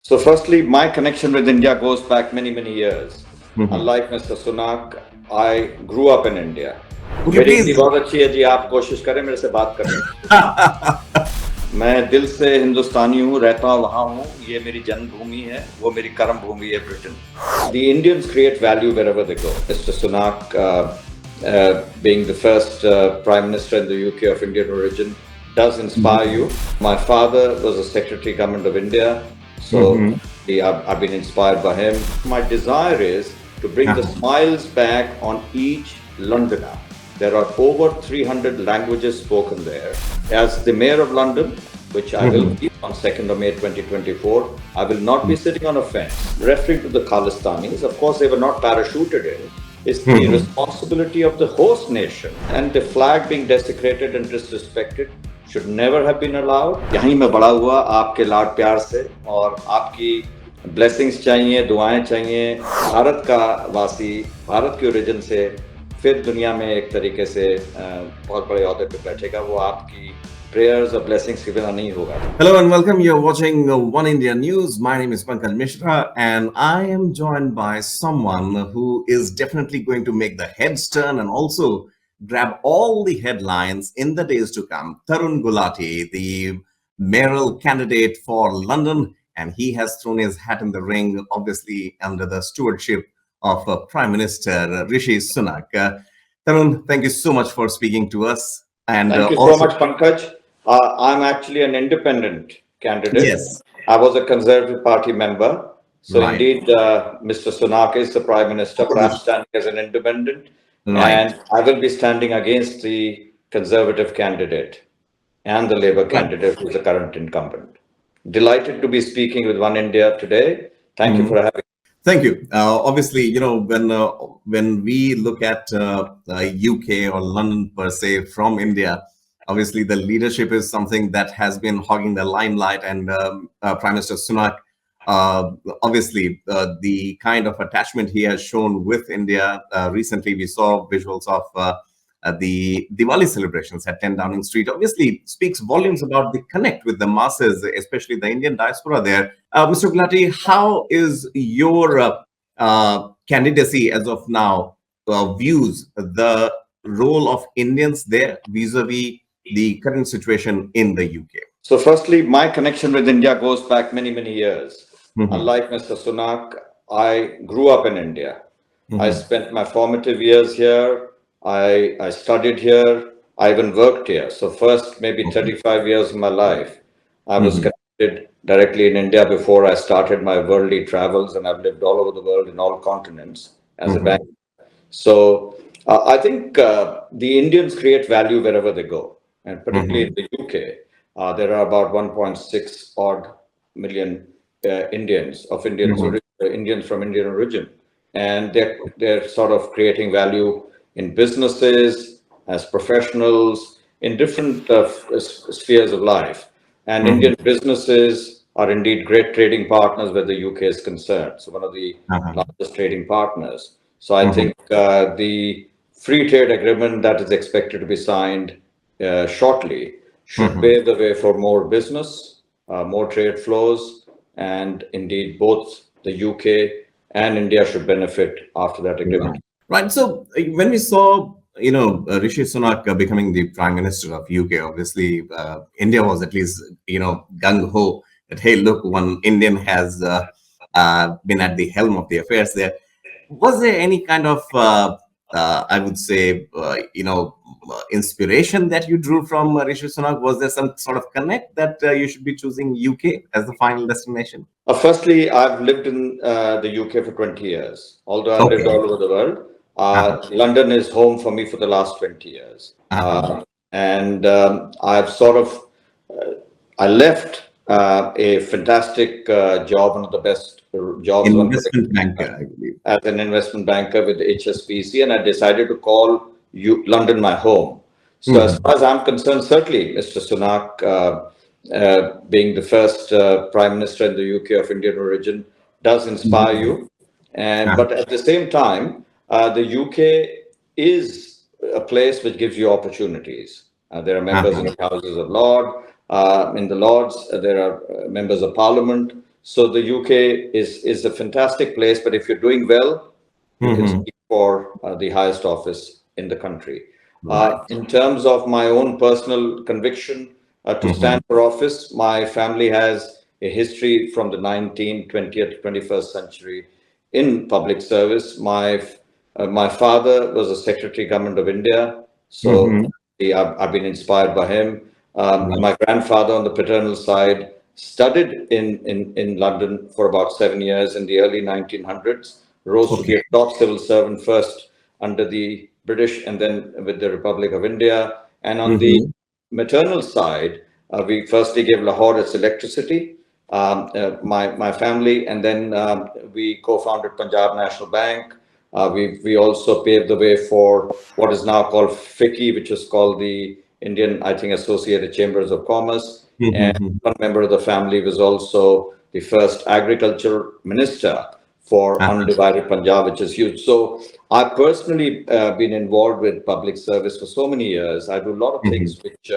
So firstly, my connection with India goes back many, many years. Mhm. Unlike Mr. Sunak, I grew up in India. Could you मेरी Hindi please? बहुत अच्छी है जी, आप कोशिश करें मेरे से बात करने की। मैं दिल से हिंदुस्तानी हूँ, रहता हूँ वहाँ हूँ, ये मेरी जन्मभूमि है, वो मेरी कर्म भूमि है Britain. The Indians create value wherever they go. Mr. Sunak, being the first Prime Minister in the UK of Indian origin, does inspire you. My father was a Secretary Government of India, so I've been inspired by him. My desire is to bring the smiles back on each Londoner. There are over 300 languages spoken there. As the Mayor of London, which I will be on 2nd of May 2024, I will not be sitting on a fence. Referring to the Khalistanis, of course, they were not parachuted in. It's the responsibility of the host nation, and the flag being desecrated and disrespected should never have been allowed. यहीं मैं बड़ा हुआ आपके लाड प्यार से, और आपकी blessings चाहिए, दुआएं चाहिए। भारत का वासी, भारत के ओरिजिन से फिर दुनिया में एक तरीके से बहुत बड़े ओहदे पे बैठेगा, वो आपकी prayers or blessings के बिना नहीं होगा। Hello and welcome. You're watching One India News. My name is Pankaj Mishra, and I am joined by someone who is definitely going to make the heads turn and also grab all the headlines in the days to come. Tarun Ghulati, the mayoral candidate for London, and he has thrown his hat in the ring, obviously under the stewardship of Prime Minister Rishi Sunak. Tarun, thank you so much for speaking to us. And Thank you so also, much, Pankaj. I'm actually an independent candidate. yes, I was a Conservative Party member. So right. indeed, Mr. Sunak is the Prime Minister, but I'm standing as an independent. Right. And I will be standing against the Conservative candidate and the Labour Right. candidate, who is the current incumbent. Delighted to be speaking with One India today. Thank you for having me. Thank you. Obviously, when we look at UK or London per se from India, obviously the leadership is something that has been hogging the limelight, and Prime Minister Sunak, obviously the kind of attachment he has shown with India. Recently, we saw visuals of the Diwali celebrations at 10 Downing Street. Obviously speaks volumes about the connect with the masses, especially the Indian diaspora there. Mr. Gulati, how is your candidacy as of now views the role of Indians there vis-a-vis the current situation in the UK? So firstly, my connection with India goes back many, many years. Unlike Mr. Sunak, I grew up in India. I spent my formative years here. I studied here. I even worked here. So first, maybe 35 years of my life, I was connected directly in India before I started my worldly travels, and I've lived all over the world in all continents as a banker. So I think the Indians create value wherever they go, and particularly in the UK, there are about 1.6 odd million Indians of Indians from Indian origin, and they're sort of creating value in businesses, as professionals, in different spheres of life. And Indian businesses are indeed great trading partners where the UK is concerned. So one of the largest trading partners. So I think the free trade agreement that is expected to be signed shortly should pave the way for more business, more trade flows, and indeed both the UK and India should benefit after that agreement. Right. So when we saw, Rishi Sunak becoming the Prime Minister of UK, obviously India was at least, gung ho that, hey, look, one Indian has been at the helm of the affairs there. Was there any kind of, I would say, inspiration that you drew from Rishi Sunak? Was there some sort of connect that you should be choosing UK as the final destination? Firstly, I've lived in the UK for 20 years, although I've lived all over the world. London is home for me for the last 20 years. And I've sort of, I left a fantastic job, one of the best jobs Investment banker, I believe. as an investment banker with HSBC, and I decided to call London my home. So as far as I'm concerned, certainly Mr. Sunak, being the first Prime Minister in the UK of Indian origin, does inspire you. And but at the same time, the UK is a place which gives you opportunities. There are members in the Houses of Lords. In the Lords, there are members of Parliament. So the UK is a fantastic place, but if you're doing well, you can speak for the highest office in the country. Right. In terms of my own personal conviction to stand for office, my family has a history from the 19th, 20th, 21st century in public service. My father was a Secretary Government of India, so I've been inspired by him. Right. My grandfather on the paternal side studied in London for about 7 years in the early 1900s, rose to be Okay. a top civil servant first under the British and then with the Republic of India. And on the maternal side, we firstly gave Lahore its electricity, my family, and then we co-founded Punjab National Bank. We also paved the way for what is now called FICCI, which is called the Indian, I think, Associated Chambers of Commerce. And one member of the family was also the first agriculture minister for undivided Punjab, which is huge. So I've personally been involved with public service for so many years. I do a lot of things which,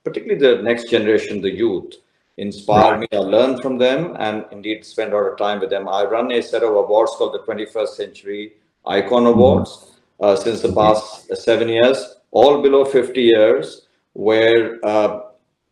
particularly the next generation, the youth, inspire me. I learn from them and indeed spend a lot of time with them. I run a set of awards called the 21st Century Icon Awards since the past 7 years, all below 50 years, where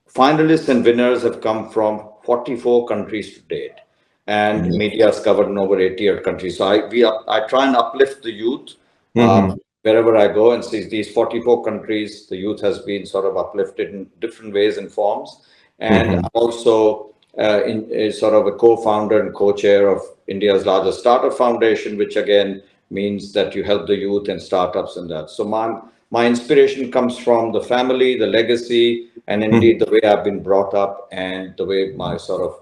finalists and winners have come from 44 countries to date, and media has covered in over 88 countries. So I try and uplift the youth wherever I go, and see these 44 countries, the youth has been sort of uplifted in different ways and forms. And I'm also sort of a co-founder and co-chair of India's largest startup foundation, which again means that you help the youth and startups and that. So my inspiration comes from the family, the legacy, and indeed the way I've been brought up and the way my sort of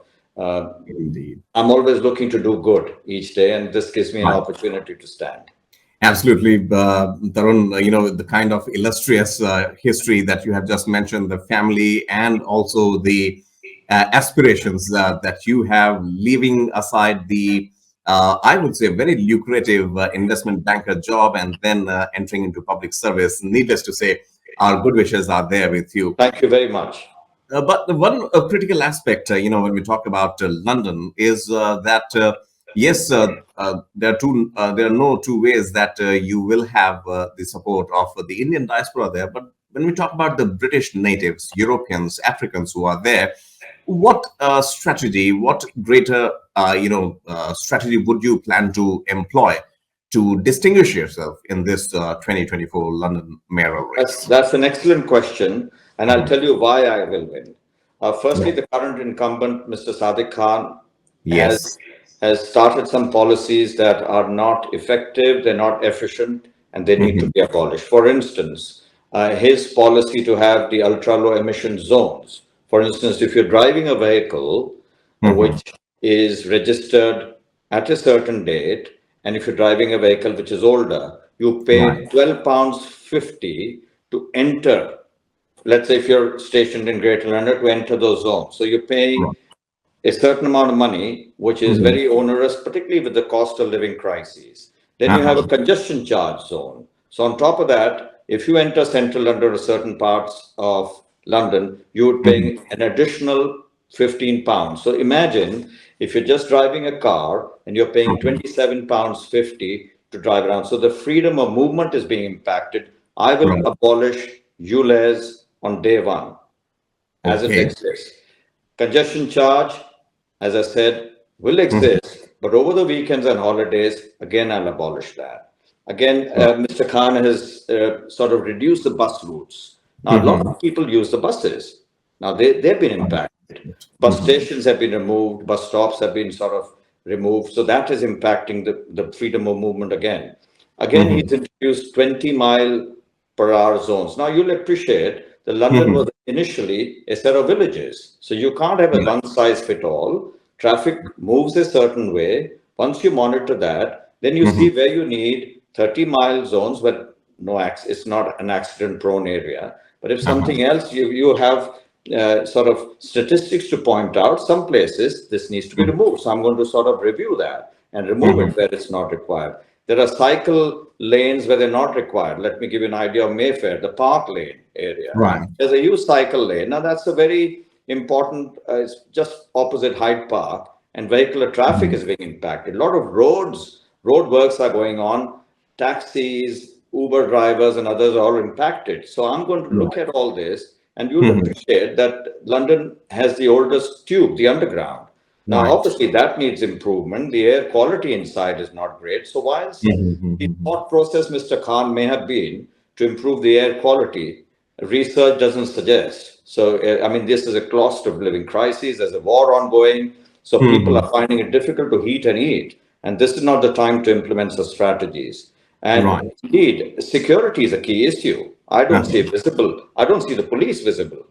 Indeed. I'm always looking to do good each day, and this gives me an opportunity to stand. Absolutely, Tarun, the kind of illustrious history that you have just mentioned, the family and also the aspirations that you have, leaving aside the, I would say, very lucrative investment banker job and then entering into public service. Needless to say, our good wishes are there with you. Thank you very much. But the one critical aspect, when we talk about London, is that yes, there are no two ways that you will have the support of the Indian diaspora there. But when we talk about the British natives, Europeans, Africans who are there, what strategy, what greater strategy would you plan to employ to distinguish yourself in this 2024 London mayoral race? That's an excellent question, and I'll tell you why I will win. Firstly, the current incumbent, Mr. Sadiq Khan, Yes. has started some policies that are not effective, they're not efficient, and they need to be abolished. For instance, his policy to have the ultra-low emission zones. For instance, if you're driving a vehicle which is registered at a certain date, and if you're driving a vehicle which is older, you pay £12.50 to enter. Let's say if you're stationed in Greater London, to enter those zones. So you're paying a certain amount of money, which is very onerous, particularly with the cost of living crises. Then you have a congestion charge zone. So on top of that, if you enter central London or certain parts of London, you would pay an additional £15. So imagine if you're just driving a car and you're paying £27.50 to drive around. So the freedom of movement is being impacted. I will abolish ULEZ on day one as it exists. Congestion charge, as I said, will exist, but over the weekends and holidays, again, I'll abolish that. Again, Mr. Khan has sort of reduced the bus routes. Now, a lot of people use the buses. Now, they've been impacted. Bus stations have been removed, bus stops have been sort of removed. So that is impacting the freedom of movement again. Again, he's introduced 20-mile-per-hour zones. Now, you'll appreciate that London was initially a set of villages. So you can't have a one-size-fit-all. Traffic moves a certain way. Once you monitor that, then you see where you need 30-mile zones where it's not an accident-prone area. But if something else, you have sort of statistics to point out, some places this needs to be removed. So I'm going to sort of review that and remove it where it's not required. There are cycle lanes where they're not required. Let me give you an idea of Mayfair, the Park Lane area. There's a huge cycle lane. Now that's a very important, it's just opposite Hyde Park, and vehicular traffic is being impacted. A lot of road works are going on. Taxis, Uber drivers, and others are all impacted. So I'm going to look at all this, and you'll appreciate that London has the oldest tube, the underground. Now, Right. obviously, that needs improvement. The air quality inside is not great. So, whilst the thought process, Mr. Khan, may have been to improve the air quality, research doesn't suggest. So, I mean, this is a cost of living crisis. There's a war ongoing. So, people are finding it difficult to heat and eat. And this is not the time to implement such strategies. Right. And indeed, security is a key issue. I don't see it visible. I don't see the police visible.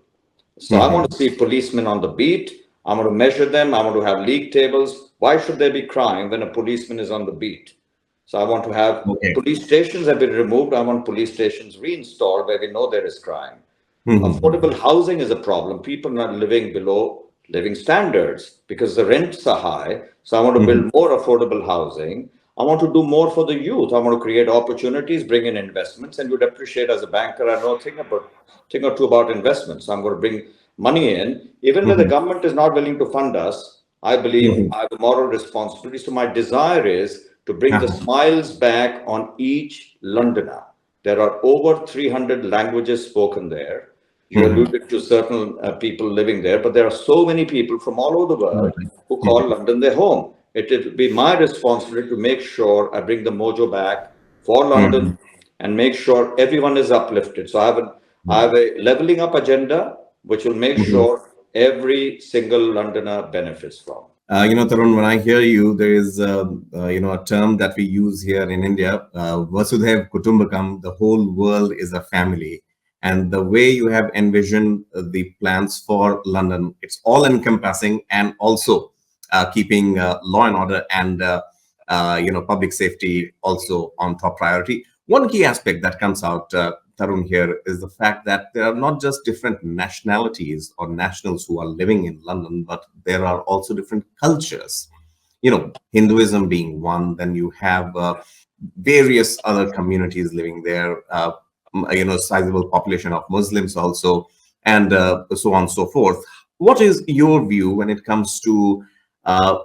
So I want to see policemen on the beat. I want to measure them. I want to have league tables. Why should there be crime when a policeman is on the beat? So I want to have Okay. police stations have been removed. I want police stations reinstalled where we know there is crime. Affordable housing is a problem. People are living below living standards because the rents are high. So I want to build more affordable housing. I want to do more for the youth. I want to create opportunities, bring in investments, and you'd appreciate as a banker, I know a thing or two about investments. So I'm going to bring money in, even when the government is not willing to fund us. I believe I have a moral responsibility. So my desire is to bring the smiles back on each Londoner. There are over 300 languages spoken there. You alluded to certain people living there, but there are so many people from all over the world who call London their home. It will be my responsibility to make sure I bring the mojo back for London and make sure everyone is uplifted. So I have a leveling up agenda, which will make sure every single Londoner benefits from. Tarun, when I hear you, there is, a term that we use here in India, Vasudhaiv Kutumbakam, the whole world is a family. And the way you have envisioned the plans for London, it's all encompassing and also keeping law and order and, public safety also on top priority. One key aspect that comes out, Tarun, here is the fact that there are not just different nationalities or nationals who are living in London, but there are also different cultures. Hinduism being one, then you have various other communities living there, sizable population of Muslims also, and so on and so forth. What is your view when it comes to uh,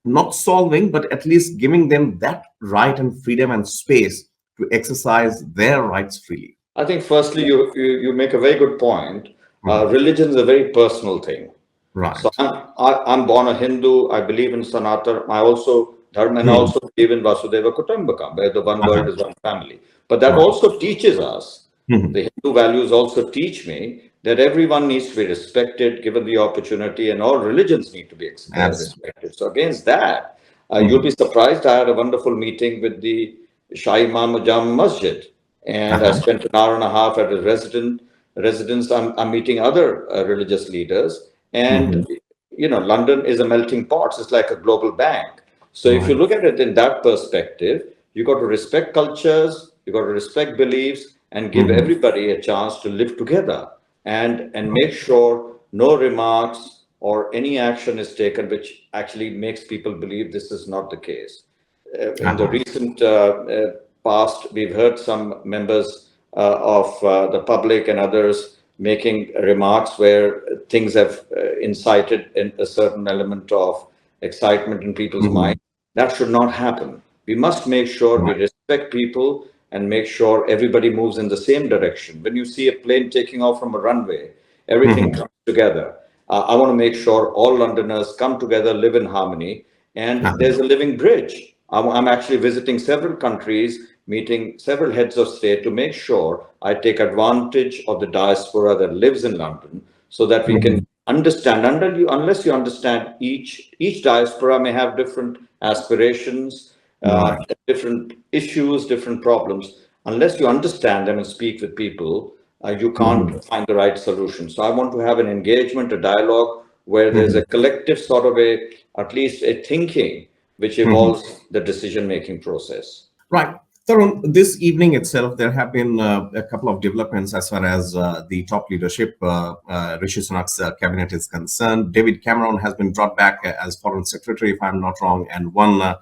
not solving, but at least giving them that right and freedom and space to exercise their rights freely? I think firstly, you make a very good point. Religion is a very personal thing. So Right. I'm born a Hindu. I believe in Sanatana. I also Dharma and I also believe in Vasudeva Kutumbakam, where the one world is one family. But that Right. also teaches us, the Hindu values also teach me that everyone needs to be respected, given the opportunity, and all religions need to be Absolutely. respected. So against that, you'll be surprised. I had a wonderful meeting with the Shah Imam Jam Masjid, and I spent an hour and a half at a residence. I'm meeting other religious leaders, and London is a melting pot. It's like a global bank. So if you Right. look at it in that perspective, you got to respect cultures, you got to respect beliefs, and give everybody a chance to live together, and make sure no remarks or any action is taken which actually makes people believe this is not the case. In the recent past, we've heard some members of the public and others making remarks where things have incited in a certain element of excitement in people's mind. That should not happen. We must make sure we Right. respect people and make sure everybody moves in the same direction. When you see a plane taking off from a runway, everything comes together. I want to make sure all Londoners come together, live in harmony, and there's a living bridge. I'm actually visiting several countries, meeting several heads of state to make sure I take advantage of the diaspora that lives in London so that we can understand. Unless you understand each diaspora may have different aspirations, Right. different issues, different problems. Unless you understand them and speak with people, you can't find the right solution. So I want to have an engagement, a dialogue where there's a collective sort of at least a thinking which evolves the decision-making process. Right. Tarun, this evening itself, there have been a couple of developments as far as the top leadership, Rishi Sunak's cabinet is concerned. David Cameron has been brought back as foreign secretary, if I'm not wrong, and one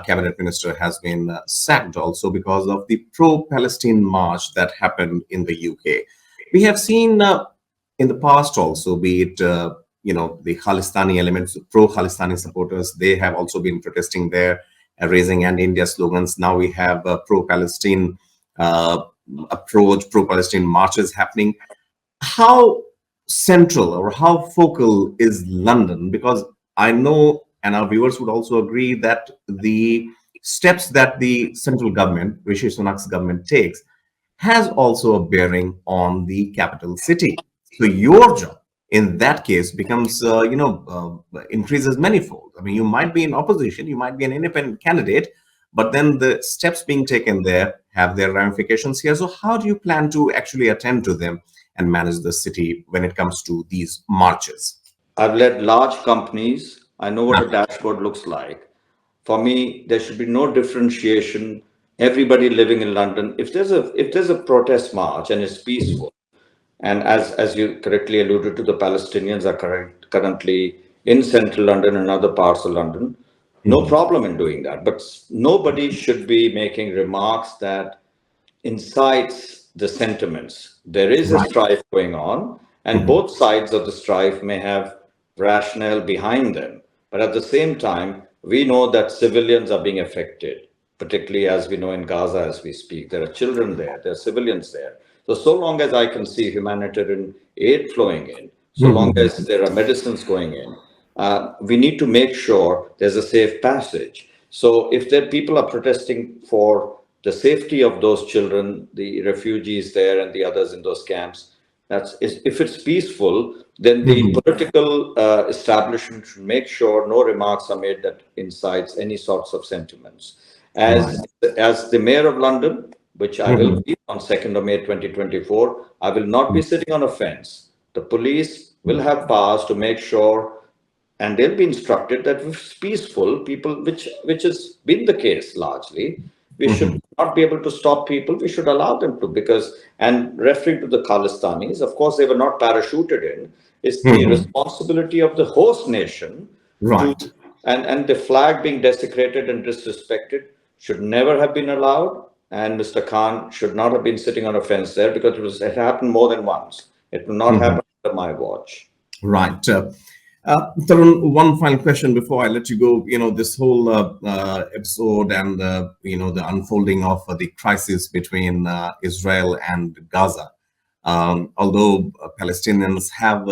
cabinet minister has been sacked also because of the pro-Palestine march that happened in the UK. We have seen in the past also, be it the Khalistani elements, pro-Khalistani supporters, they have also been protesting there, raising anti-India slogans. Now we have pro-Palestine approach, pro-Palestine marches happening. How central or how focal is London? Because I know, and our viewers would also agree, that the steps that the central government, Rishi Sunak's government, takes has also a bearing on the capital city. So your job in that case becomes, increases manifold. I mean, you might be in opposition, you might be an independent candidate, but then the steps being taken there have their ramifications here. So how do you plan to actually attend to them and manage the city when it comes to these marches? I've led large companies. I know what a dashboard looks like. For me, there should be no differentiation. Everybody living in London, if there's a protest march and it's peaceful, and as you correctly alluded to, the Palestinians are currently in central London and other parts of London, no problem in doing that. But nobody should be making remarks that incites the sentiments. There is a Right. strife going on, and both sides of the strife may have rationale behind them. But at the same time, we know that civilians are being affected, particularly as we know in Gaza as we speak. There are children there, there are civilians there. So long as I can see humanitarian aid flowing in, so long as there are medicines going in, we need to make sure there's a safe passage. So if there people are protesting for the safety of those children, the refugees there and the others in those camps, if it's peaceful, then the political establishment should make sure no remarks are made that incites any sorts of sentiments. Right. As the mayor of London, which I will be on 2nd of May 2024, I will not be sitting on a fence. The police will have powers to make sure, and they'll be instructed that if it's peaceful, people, which has been the case largely, we should not be able to stop people. We should allow them to, because, and referring to the Khalistanis, of course, they were not parachuted in. It's the responsibility of the host nation to, Right. and the flag being desecrated and disrespected should never have been allowed. And Mr. Khan should not have been sitting on a fence there, because it happened more than once. It will not happen under my watch. Right. Tarun, one final question before I let you go. This whole episode and, the unfolding of the crisis between Israel and Gaza. Although Palestinians have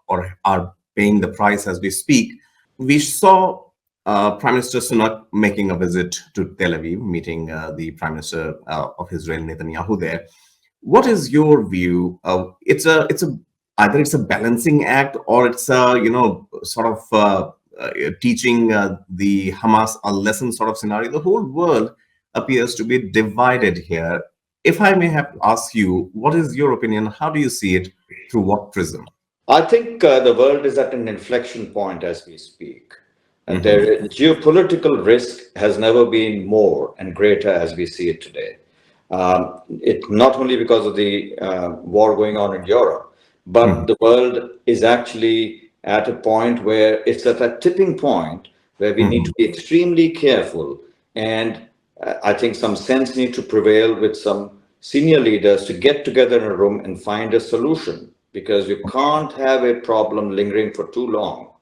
or are paying the price as we speak, we saw Prime Minister Sunak making a visit to Tel Aviv, meeting the Prime Minister of Israel, Netanyahu, there. What is your view? It's a either it's a balancing act, or it's a sort of teaching the Hamas a lesson sort of scenario. The whole world appears to be divided here. If I may have to ask you, what is your opinion? How do you see it? Through what prism? I think the world is at an inflection point as we speak. And geopolitical risk has never been more and greater as we see it today. It not only because of the war going on in Europe, but the world is actually at a point where it's at a tipping point where we need to be extremely careful. And I think some sense need to prevail with some senior leaders to get together in a room and find a solution, because you can't have a problem lingering for too long.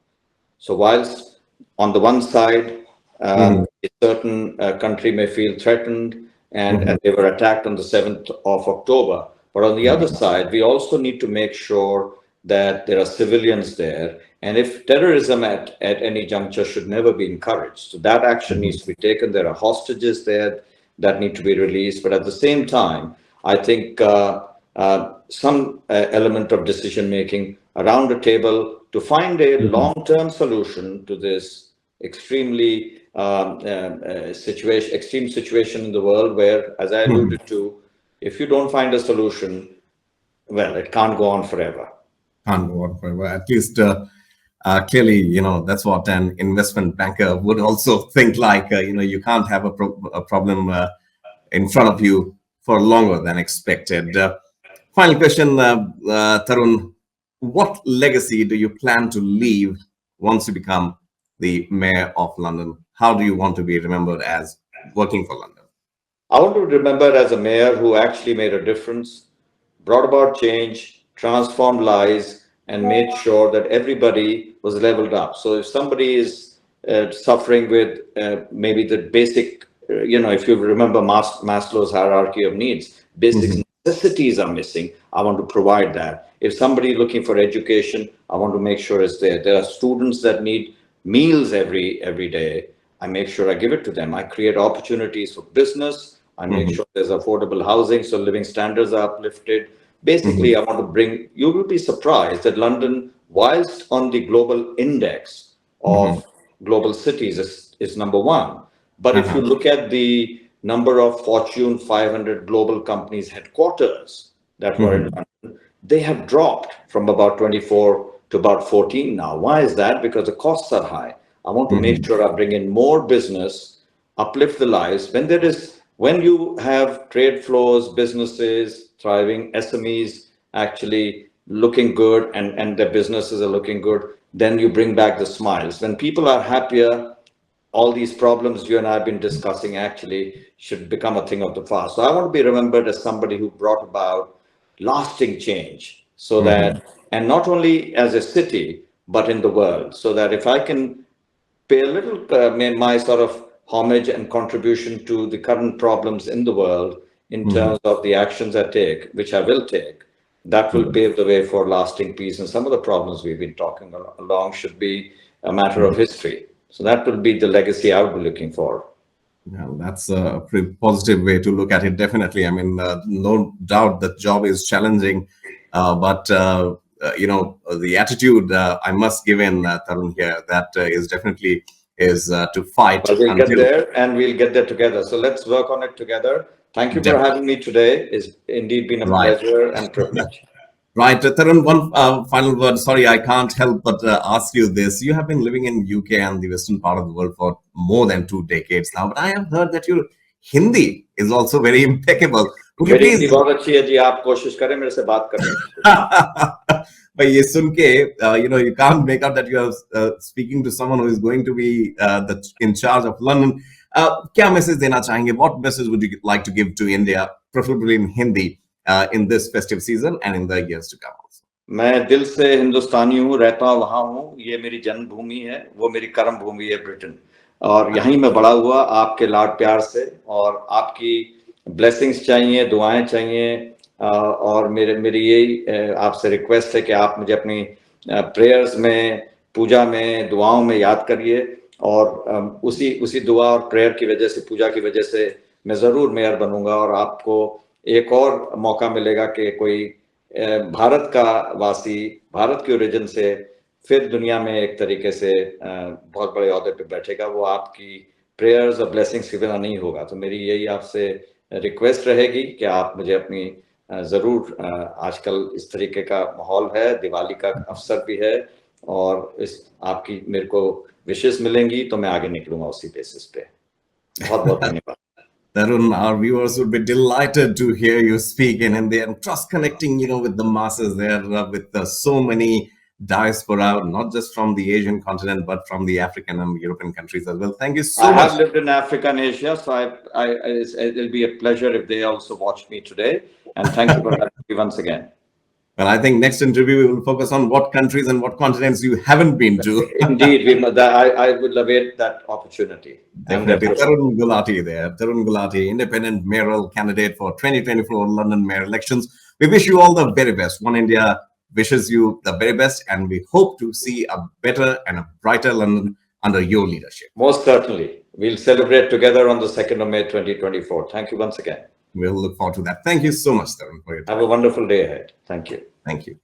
So whilst on the one side, a certain country may feel threatened, and they were attacked on the 7th of October. But on the other side, we also need to make sure that there are civilians there. And if terrorism at any juncture should never be encouraged. So that action needs to be taken. There are hostages there that need to be released. But at the same time, I think some element of decision making around the table to find a long-term solution to this extremely extreme situation in the world, where, as I alluded to, if you don't find a solution, well, it can't go on forever. Can't go on forever. At least clearly, that's what an investment banker would also think. Like, you can't have a problem in front of you for longer than expected. Final question, Tarun. What legacy do you plan to leave once you become the mayor of London? How do you want to be remembered as working for London? I want to be remembered as a mayor who actually made a difference, brought about change, transformed lives, and made sure that everybody was leveled up. So if somebody is suffering with maybe the basic, if you remember Maslow's hierarchy of needs, basic necessities are missing, I want to provide that. If somebody is looking for education, I want to make sure it's there. There are students that need meals every day. I make sure I give it to them. I create opportunities for business. I make sure there's affordable housing, so living standards are uplifted. Basically, I want to bring, you will be surprised that London, whilst on the global index of global cities, is number one. But if you look at the number of Fortune 500 global companies headquarters that were in London, they have dropped from about 24 to about 14 now. Why is that? Because the costs are high. I want to make sure I bring in more business, uplift the lives. When you have trade flows, businesses thriving, SMEs actually looking good, and their businesses are looking good, then you bring back the smiles. When people are happier, all these problems you and I have been discussing actually should become a thing of the past. So I want to be remembered as somebody who brought about lasting change, so that, and not only as a city, but in the world, so that if I can pay a little, my sort of homage and contribution to the current problems in the world in terms of the actions I take, which I will take, that will pave the way for lasting peace. And some of the problems we've been talking along should be a matter of history. So that will be the legacy I would be looking for. Well, that's a pretty positive way to look at it. Definitely. I mean, no doubt the job is challenging, but the attitude I must give in Tarun here, that is definitely to fight But we'll get until. there, and we'll get there together. So let's work on it together. Thank you for having me today. It's indeed been a pleasure and privilege. Right, Tarun, one final word. Sorry, I can't help but ask you this. You have been living in UK and the western part of the world for more than 2 decades now, but I have heard that your Hindi is also very impeccable. Would you मेरी please? Hindi बहुत अच्छी है जी, आप कोशिश करें मेरे से बात करने की. But ये सुन के, you can't make out that you are speaking to someone who is going to be in charge of London. क्या message देना चाहेंगे? What message would you like to give to India, preferably in Hindi, in this festive season and in the years to come? मैं दिल से हिंदुस्तानी हूँ, रहता वहाँ हूँ, ये मेरी जन्मभूमि है, वो मेरी कर्म भूमि है ब्रिटेन, और यहीं मैं बड़ा हुआ आपके लाड प्यार से, और आपकी ब्लेसिंग्स चाहिए, दुआएं चाहिए, और मेरी यही आपसे रिक्वेस्ट है कि आप मुझे अपनी प्रेयर्स में, पूजा में, दुआओं में याद करिए, और उसी दुआ और प्रेयर की वजह से, पूजा की वजह से मैं ज़रूर मेयर बनूंगा, और आपको एक और मौका मिलेगा कि कोई भारत का वासी, भारत के ओरिजिन से फिर दुनिया में एक तरीके से बहुत बड़े ओहदे पे बैठेगा, वो आपकी प्रेयर्स और ब्लेसिंग्स के बिना नहीं होगा. तो मेरी यही आपसे रिक्वेस्ट रहेगी कि आप मुझे अपनी ज़रूर, आजकल इस तरीके का माहौल है, दिवाली का अवसर भी है, और इस आपकी मेरे को विशेष मिलेंगी तो मैं आगे निकलूंगा उसी बेसिस पे. बहुत बहुत धन्यवाद. Tarun, our viewers would be delighted to hear you speak in Hindi and cross-connecting, with the masses there, with so many diaspora, not just from the Asian continent, but from the African and European countries as well. Thank you so much. I have lived in Africa and Asia, so it'll be a pleasure if they also watch me today. And thank you for having me once again. Well, I think next interview we will focus on what countries and what continents you haven't been to. Indeed, I would await that opportunity. Definitely. Tarun Ghulati there. Tarun Ghulati, independent mayoral candidate for 2024 London mayor elections. We wish you all the very best. One India wishes you the very best, and we hope to see a better and a brighter London under your leadership. Most certainly. We'll celebrate together on the 2nd of May 2024. Thank you once again. We'll look forward to that. Thank you so much, Tarun, for your time. Have a wonderful day ahead. Thank you. Thank you.